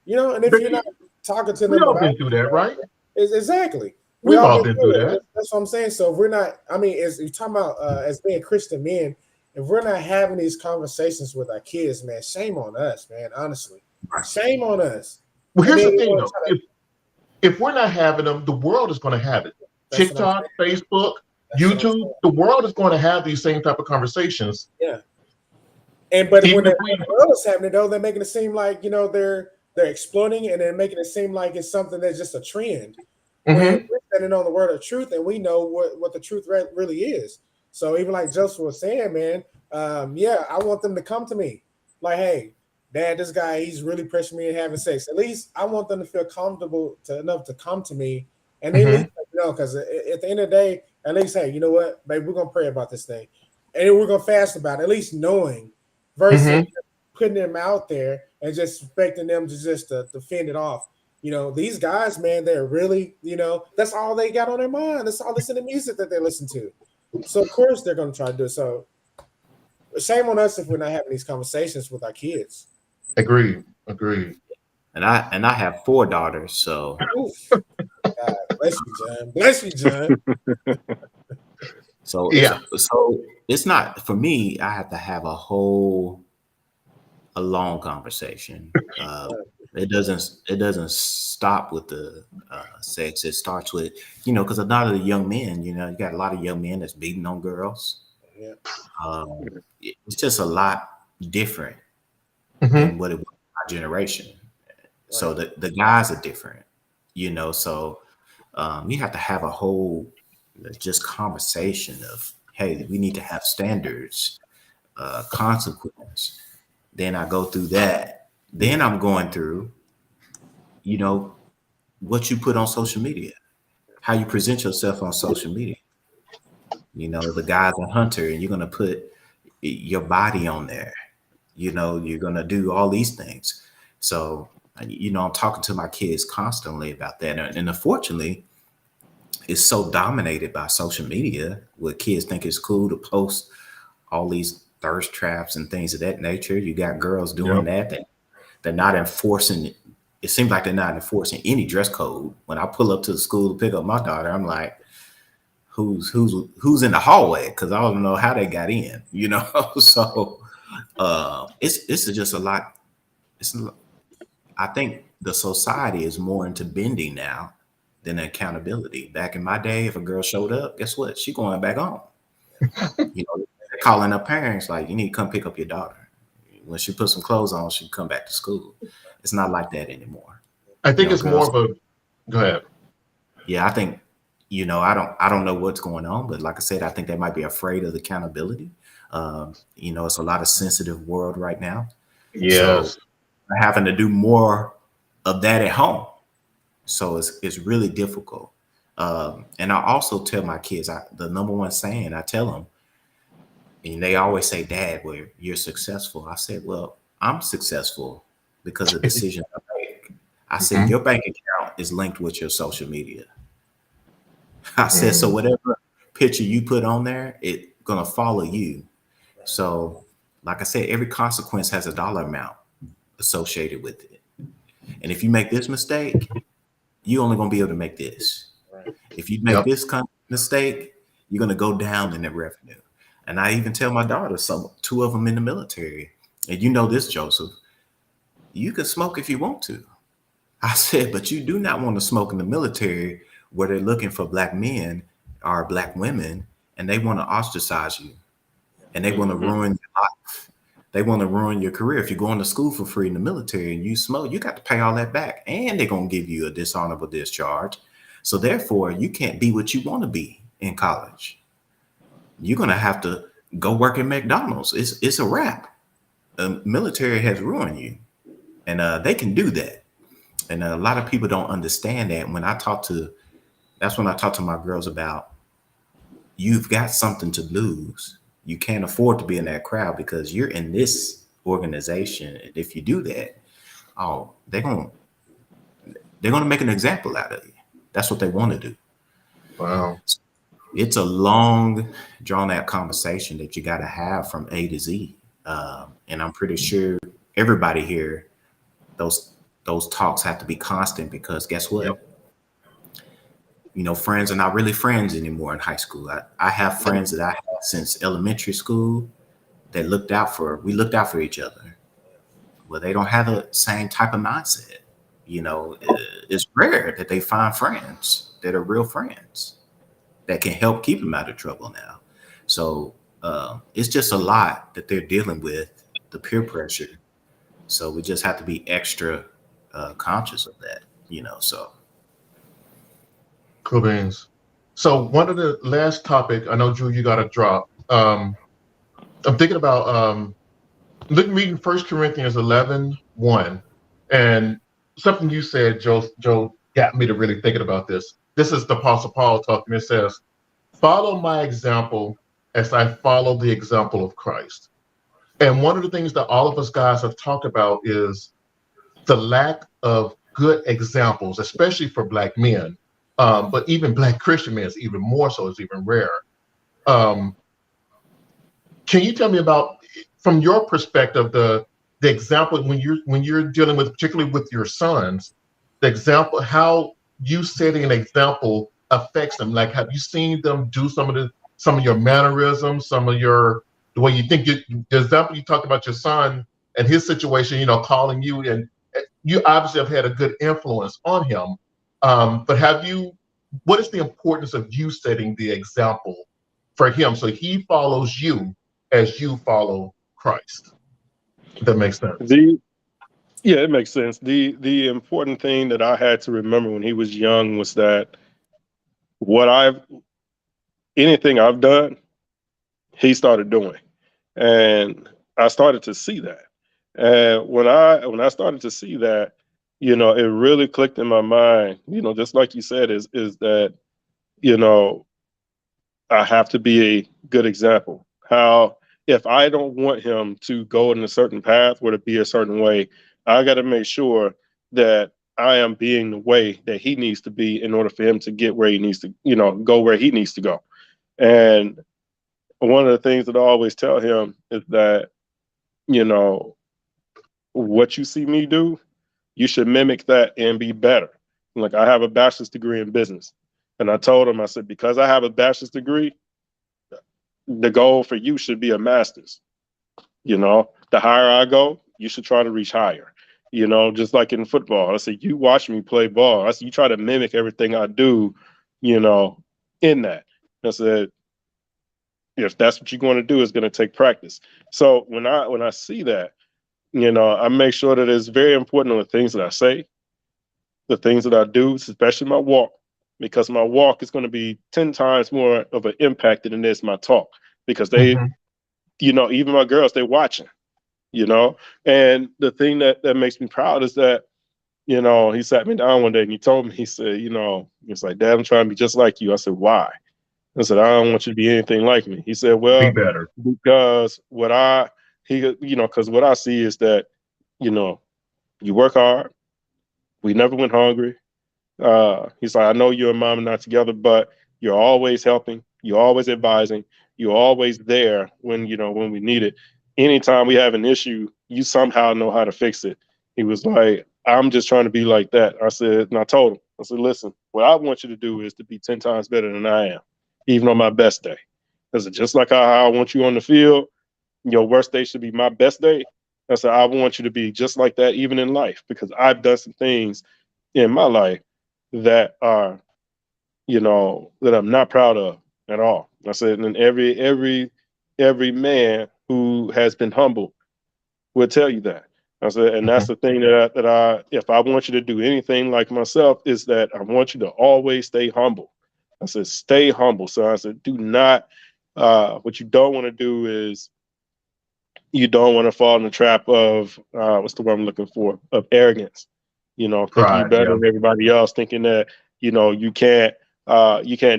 and if you're not talking to them about it, do that, right? Exactly. We've all been through that. That's what I'm saying. So if we're not, as you're talking about as being Christian men, if we're not having these conversations with our kids, man, shame on us, man, honestly. Shame on us. Well, here's the thing, though. If we're not having them, the world is going to have it. TikTok, Facebook, YouTube, the world is going to have these same type of conversations. Yeah. And but Even when if the we, world is happening, though, they're making it seem like they're exploiting, and they're making it seem like it's something that's just a trend. When Mhm. we're standing on the word of truth, and we know what the truth really is. So even like Joseph was saying, man, yeah, I want them to come to me, like, hey, Dad, this guy, he's really pressuring me and having sex. At least I want them to feel comfortable enough to come to me, and at least Mhm. because at the end of the day, at least, hey, you know what, babe, we're gonna pray about this thing, and then we're gonna fast about it. At least knowing, versus Mhm. putting them out there and just expecting them to just to fend it off. These guys, man, they're really, that's all they got on their mind. That's all that's in the music that they listen to. So of course they're going to try to do it. So shame on us if we're not having these conversations with our kids. Agreed. Agreed. And I have 4 daughters, so Oof. God, bless you, John. Bless you, John. so Yeah. it's not for me. I have to have a long conversation. It doesn't stop with the sex. It starts with because a lot of the young men, you got a lot of young men that's beating on girls. Yeah. It's just a lot different Mhm. than what it was in our generation. So Right. the guys are different, So you have to have a whole just conversation of, hey, we need to have standards, consequence. Then I go through that. Then I'm going through, you know, what you put on social media, how you present yourself on social media. The guy's a hunter, and you're gonna put your body on there. You're gonna do all these things. So, I'm talking to my kids constantly about that, and unfortunately, it's so dominated by social media, where kids think it's cool to post all these thirst traps and things of that nature. You got girls doing Yep. that. They're not enforcing it. It seems like they're not enforcing any dress code. When I pull up to the school to pick up my daughter, I'm like, who's in the hallway? Because I don't know how they got in, So it's just a lot. I think the society is more into bending now than accountability. Back in my day, if a girl showed up, guess what? She going back home. They're calling her parents like, you need to come pick up your daughter. When she put some clothes on, she can come back to school. It's not like that anymore. I think it's more Girls. of a. Go ahead. Yeah, I think, I don't know what's going on, but like I said, I think they might be afraid of the accountability. It's a lot of sensitive world right now. So Yes. they're having to do more of that at home. So it's really difficult. And I also tell my kids, the number one saying I tell them, and they always say, Dad, well, you're successful. I said, well, I'm successful because of decisions I make. I said, Mhm. your bank account is linked with your social media. I said, so Mm. whatever picture you put on there, it's gonna follow you. So, like I said, every consequence has a dollar amount associated with it. And if you make this mistake, you're only gonna be able to make this. Right. If you make Yep. this mistake, you're gonna go down in the revenue. And I even tell my daughters, two of them in the military, and you know this, Joseph, you can smoke if you want to. I said, but you do not want to smoke in the military where they're looking for black men or black women, and they want to ostracize you, and they want to Mhm. ruin your life. They want to ruin your career. If you're going to school for free in the military and you smoke, you got to pay all that back, and they're gonna give you a dishonorable discharge. So therefore, you can't be what you want to be in college. You're gonna have to go work at McDonald's. It's a wrap. The military has ruined you, and they can do that. And a lot of people don't understand that. That's when I talk to my girls about, you've got something to lose. You can't afford to be in that crowd because you're in this organization. And if you do that, oh, they're gonna make an example out of you. That's what they want to do. Wow. It's a long, drawn out conversation that you got to have from A to Z. And I'm pretty sure everybody here, those talks have to be constant, because guess what? Yep. Friends are not really friends anymore in high school. I have friends that I had since elementary school that we looked out for each other. Well, they don't have the same type of mindset. It's rare that they find friends that are real friends that can help keep them out of trouble now. So it's just a lot that they're dealing with. the peer pressure. So we just have to be extra conscious of that, so. Cool beans. So one of the last topic, I know, Drew, you got to drop. I'm thinking about reading 1 Corinthians 11:1, and something you said, Joe, got me to really thinking about this. This is the Apostle Paul talking. It says, "Follow my example as I follow the example of Christ." And one of the things that all of us guys have talked about is the lack of good examples, especially for Black men. But even Black Christian men is even more so, it's even rare. Can you tell me about, from your perspective, the example when you're dealing with, particularly with your sons, the example, how you setting an example affects them? Like, have you seen them do some of your mannerisms, the way you think? The example you talked about your son and his situation, calling you, and you obviously have had a good influence on him. But what is the importance of you setting the example for him so he follows you as you follow Christ? If that makes sense. Yeah, it makes sense. The important thing that I had to remember when he was young was that anything I've done, he started doing. And I started to see that. And when I started to see that, it really clicked in my mind, just like you said, is that, I have to be a good example. How, if I don't want him to go in a certain path or to be a certain way, I got to make sure that I am being the way that he needs to be in order for him to get where he needs to, go where he needs to go. And one of the things that I always tell him is that, what you see me do, you should mimic that and be better. Like, I have a bachelor's degree in business. And I told him, I said, because I have a bachelor's degree, the goal for you should be a master's. The higher I go, you should try to reach higher. Just like in football, I said, you watch me play ball. I said, you try to mimic everything I do, in that. I said, if that's what you're going to do, it's going to take practice. So when I see that, I make sure that it's very important on the things that I say, the things that I do, especially my walk, because my walk is going to be 10 times more of an impact than it is my talk, because they, even my girls, they're watching, and the thing that makes me proud is that, he sat me down one day and he told me, he said, it's like, Dad, I'm trying to be just like you. I said, why? I said, I don't want you to be anything like me. He said, well, be better. Because because what I see is that, you work hard. We never went hungry. He's like, I know you and Mom are not together, but you're always helping. You're always advising. You're always there when we need it. Anytime we have an issue, you somehow know how to fix it. He was like, I'm just trying to be like that. I said, and I told him, I said, listen, what I want you to do is to be 10 times better than I am, even on my best day. I said, just like how I want you on the field, your worst day should be my best day. I said, I want you to be just like that, even in life, because I've done some things in my life that are, that I'm not proud of at all. I said, and every man who has been humble will tell you that. I said, and that's the thing that I, if I want you to do anything like myself, is that I want you to always stay humble. I said, stay humble. So I said, do not, what you don't want to do is, you don't want to fall in the trap of, what's the word I'm looking for, of arrogance, thinking you're better than everybody else, thinking that, you can't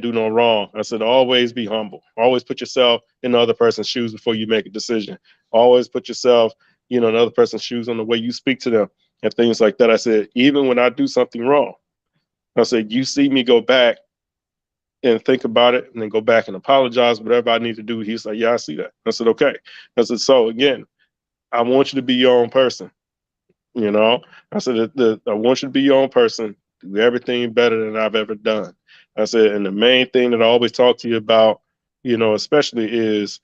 do no wrong. I said, always be humble. Always put yourself in the other person's shoes before you make a decision. Always put yourself, in the other person's shoes on the way you speak to them and things like that. I said, even when I do something wrong, I said, you see me go back and think about it and then go back and apologize, whatever I need to do. He's like, yeah, I see that. I said, okay. I said, so again, I want you to be your own person. I said, I want you to be your own person, do everything better than I've ever done. I said, and the main thing that I always talk to you about, especially is,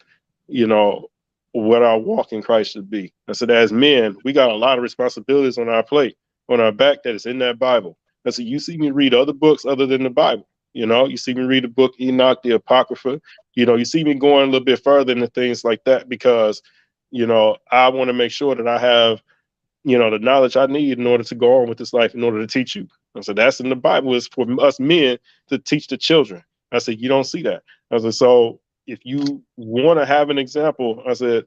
what our walk in Christ should be. I said, as men, we got a lot of responsibilities on our plate, on our back, that is in that Bible. I said, you see me read other books other than the Bible. You see me read the book Enoch, the Apocrypha. You see me going a little bit further into things like that, because, I want to make sure that I have, the knowledge I need in order to go on with this life, in order to teach you. I said, that's in the Bible, is for us men to teach the children. I said, you don't see that. I said, so if you want to have an example, I said,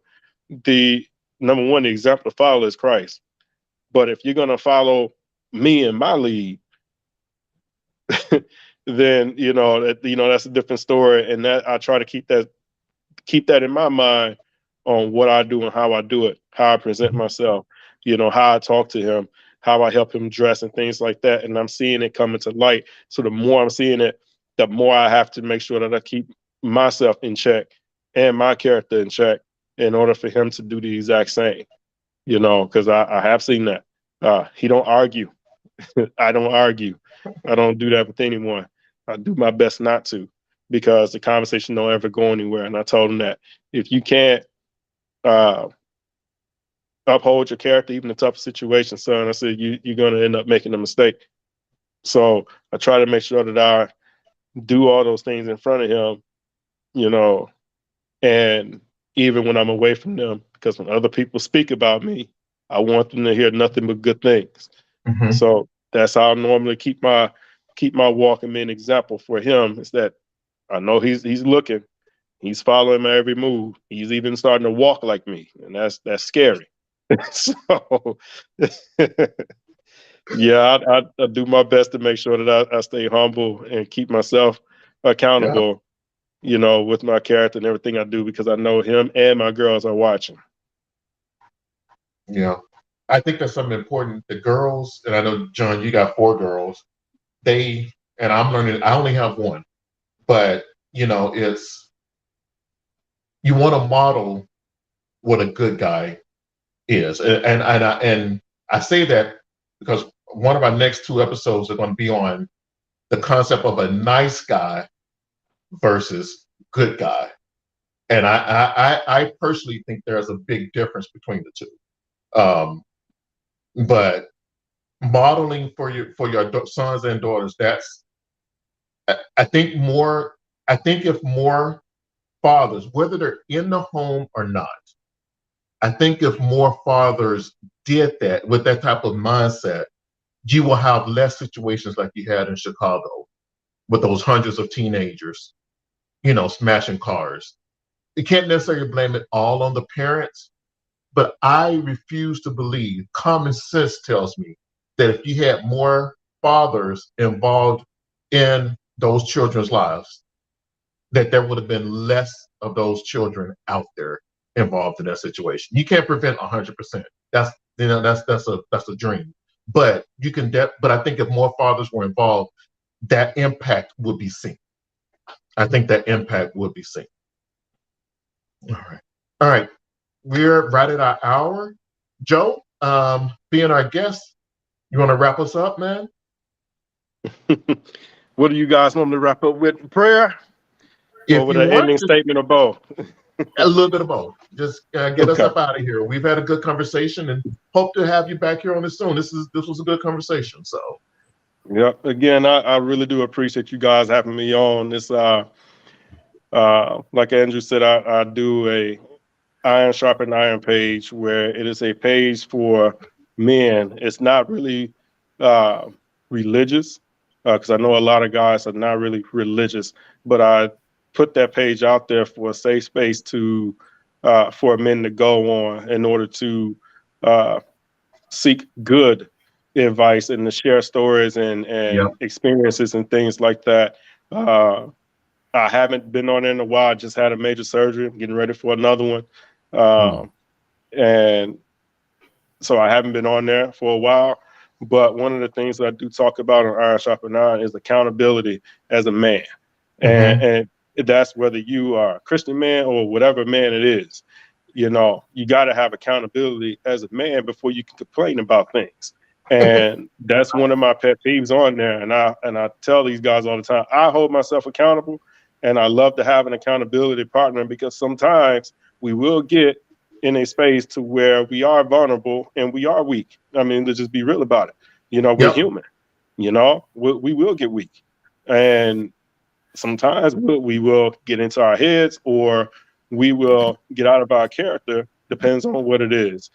the number one, the example to follow is Christ. But if you're going to follow me and my lead, then, that's a different story. And that I try to keep that in my mind on what I do and how I do it, how I present myself, how I talk to him, how I help him dress and things like that. And I'm seeing it coming to light. So the more I'm seeing it, the more I have to make sure that I keep myself in check and my character in check in order for him to do the exact same, because I have seen that. He don't argue. I don't argue. I don't do that with anyone. I do my best not to, because the conversation don't ever go anywhere. And I told him that if you can't uphold your character, even in tough situations, son, I said, you're going to end up making a mistake. So I try to make sure that I do all those things in front of him, and even when I'm away from them, because when other people speak about me, I want them to hear nothing but good things. Mm-hmm. So that's how I normally keep my walk and be an example for him, is that I know he's looking, he's following my every move. He's even starting to walk like me, and that's scary. So yeah, I do my best to make sure that I stay humble and keep myself accountable, with my character and everything I do, because I know him and my girls are watching. Yeah. I think that's something important. The girls, and I know, John, you got 4 girls, and I'm learning, I only have 1, but it's, you want to model what a good guy is. And I say that because one of our next 2 episodes are going to be on the concept of a nice guy versus good guy. And I personally think there's a big difference between the two. But modeling for your sons and daughters, I think if more fathers, whether they're in the home or not, I think if more fathers did that with that type of mindset, you will have less situations like you had in Chicago with those hundreds of teenagers, smashing cars. You can't necessarily blame it all on the parents, but I refuse to believe, common sense tells me that if you had more fathers involved in those children's lives, that there would have been less of those children out there involved in that situation. You can't prevent 100%. That's a dream. But you can. But I think if more fathers were involved, that impact would be seen. I think that impact would be seen. All right. We're right at our hour. Joe, being our guest, you want to wrap us up, man? What do you guys normally wrap up with? Prayer? Or with an ending statement of both? A little bit of both. Just get us up out of here. We've had a good conversation and hope to have you back here on this soon. This was a good conversation. So, yeah. Again, I really do appreciate you guys having me on this. Like Andrew said, I do a Iron Sharpen Iron page, where it is a page for men. It's not really religious, because I know a lot of guys are not really religious, but I put that page out there for a safe space for men to go on in order to seek good advice and to share stories and experiences and things like that. I haven't been on it in a while. I just had a major surgery. I'm getting ready for another one. And so I haven't been on there for a while. But one of the things that I do talk about on Iron Sharpen Iron is accountability as a man. And that's whether you are a Christian man or whatever man it is. You got to have accountability as a man before you can complain about things. And that's one of my pet peeves on there. And I tell these guys all the time, I hold myself accountable, and I love to have an accountability partner, because sometimes we will get in a space to where we are vulnerable and we are weak. I mean, to just be real about it. We're human. We will get weak. And sometimes we will get into our heads, or we will get out of our character, Depends on what it is.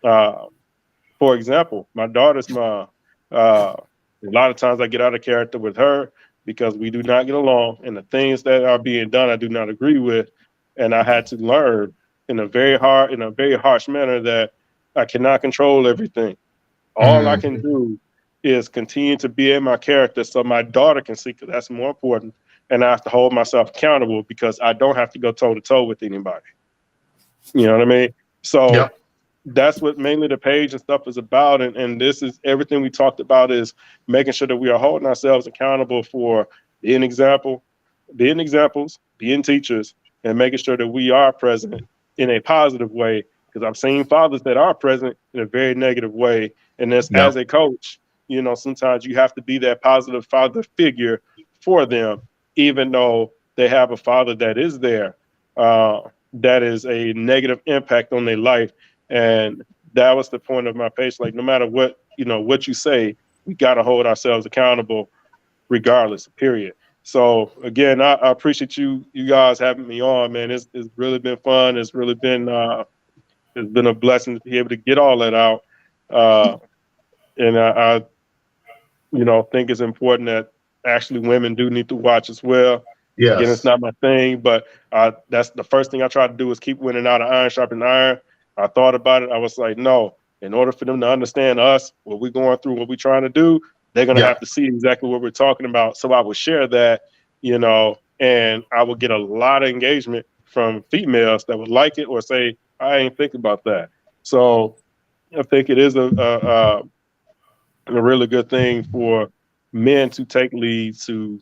For example, my daughter's mom. A lot of times I get out of character with her because we do not get along, and the things that are being done I do not agree with, and I had to learn in a very harsh manner that I cannot control everything. All I can do is continue to be in my character so my daughter can see, because that's more important. And I have to hold myself accountable because I don't have to go toe to toe with anybody. You know what I mean? So that's what mainly the page and stuff is about. And this is everything we talked about, is making sure that we are holding ourselves accountable for being examples, being teachers, and making sure that we are present in a positive way. Because I've seen fathers that are present in a very negative way. And as a coach, you know, sometimes you have to be that positive father figure for them, even though they have a father that is there, that is a negative impact on their life. And that was the point of my page. Like, no matter what, you know, what you say, we got to hold ourselves accountable regardless, period. So again, I appreciate you guys having me on, man. It's really been fun. It's really been, it's been a blessing to be able to get all that out. And I you know, think it's important that actually women do need to watch as well. Yes. Again, it's not my thing, but that's the first thing I try to do is keep winning out of iron sharpening iron. I thought about it. I was like, no, in order for them to understand us, what we're going through, what we're trying to do, they're going to have to see exactly what we're talking about. So I would share that, you know, and I would get a lot of engagement from females that would like it or say, I ain't thinking about that. So I think it is a really good thing for men to take lead, to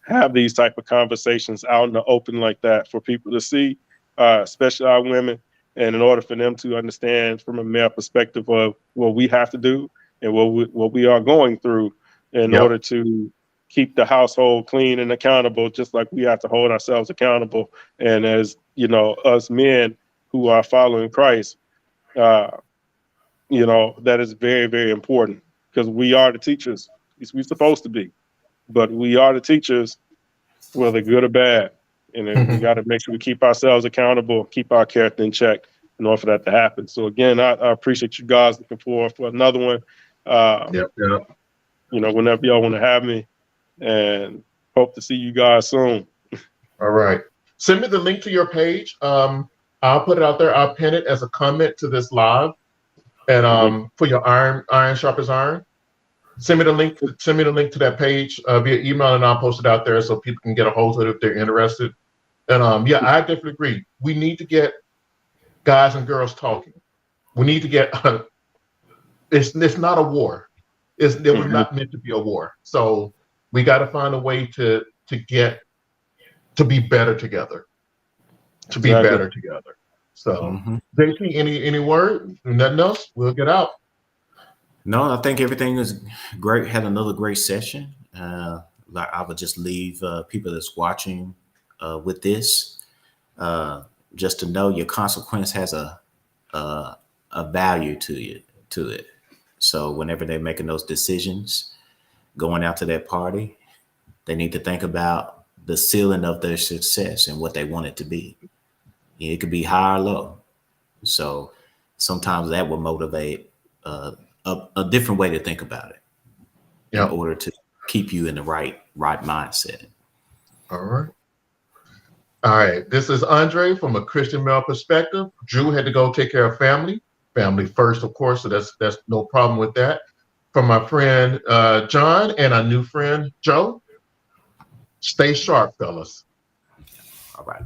have these type of conversations out in the open like that for people to see, especially our women. And in order for them to understand from a male perspective of what we have to do and what we are going through in order to keep the household clean and accountable, just like we have to hold ourselves accountable. And as, you know, us men who are following Christ, you know, that is very, very important, because we are the teachers. We're supposed to be, but we are the teachers, whether good or bad. And then we got to make sure we keep ourselves accountable, keep our character in check in order for that to happen. So again, I appreciate you guys. Looking forward for another one. You know, whenever y'all want to have me, and hope to see you guys soon. All right. Send me the link to your page. I'll put it out there. I'll pin it as a comment to this live. And for your iron sharpens iron. Send me the link to that page via email, and I'll post it out there so people can get a hold of it if they're interested. And I definitely agree. We need to get guys and girls talking. We need to get it's not a war. It was not meant to be a war. So we got to find a way to be better together. To be better together. So JC, any word? Nothing else? We'll get out. No, I think everything is great. Had another great session. I would just leave people that's watching with this, just to know your consequence has a value to it. So whenever they're making those decisions, going out to that party, they need to think about the ceiling of their success and what they want it to be. It could be high or low. So sometimes that will motivate a different way to think about it in order to keep you in the right mindset. All right. This is Andre from A Christian Male Perspective. Drew had to go take care of family first, of course. So that's no problem with that. From my friend John and our new friend Joe. Stay sharp, fellas. All right.